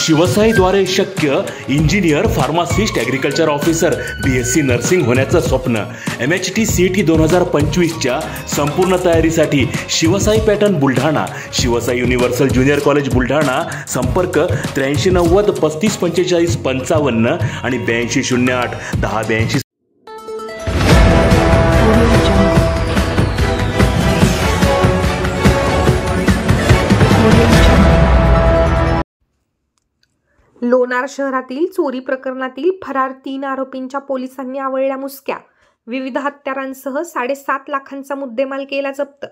शिवसाईद्वारे शक्य engineer, pharmacist, agriculture officer, BSc nursing होण्याचं स्वप्न MHT CET 2025च्या संपूर्ण तयारीसाठी Shivsai pattern Buldhana, Shivsai universal junior college Buldhana. संपर्क 8390 3545 55 आणि 8208 1082. लोणार शहरातील चोरी प्रकरणातील फरार 3 आरोपींच्या पोलिसांनी आवळल्या मुसक्या. विविध हत्यारांसह 7.5 लाखांचा मुद्देमाल केला जप्त.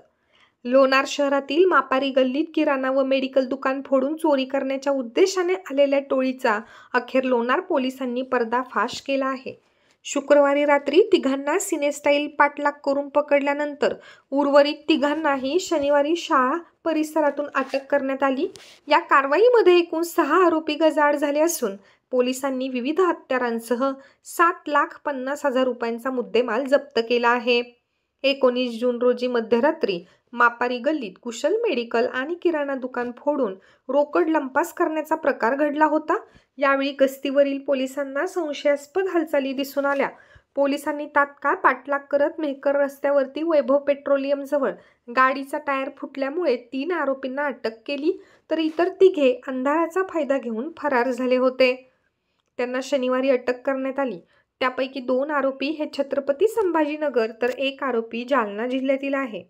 लोणार शहरातील मापारी गल्लीत किराणा व मेडिकल दुकान फोडून चोरी करण्याच्या उद्देशाने आलेल्या टोळीचा अखेर लोणार पोलिसांनी पर्दाफाश केला आहे. शुक्रवारी रात्री तिघांना सिनेस्टाईल पाठलाग करून पकडल्यानंतर उर्वरित तिघांनाही शनिवारी शाळा परिसरातून अटक करण्यात आली. या कारवाईमध्ये एकूण 6 आरोपी गजाआड झाले असून पोलिसांनी विविध हत्यारांसह 7,50,000 रुपयांचा मुद्देमाल जप्त केला आहे. 19 जून रोजी मध्यरात्री मापारी गल्लीत कुशल मेडिकल आणि किराणा दुकान फोडून रोकड लंपास करण्याचा प्रकार घडला होता. यावेळी गस्तीवरील पोलिसांना संशयास्पद हालचाली दिसून आल्या. पोलिसांनी तात्काळ पाठलाग करत मेहकर रस्त्यावरती वैभव पेट्रोलियम जवळ गाडीचा टायर फुटल्यामुळे 3 आरोपींना अटक केली, तर इतर तिघे अंधाराचा फायदा घेऊन फरार झाले होते. त्यांना शनिवारी अटक करण्यात आली. त्यापैकी 2 आरोपी हे छत्रपती संभाजीनगर तर 1 आरोपी जालना जिल्ह्यातील आहे.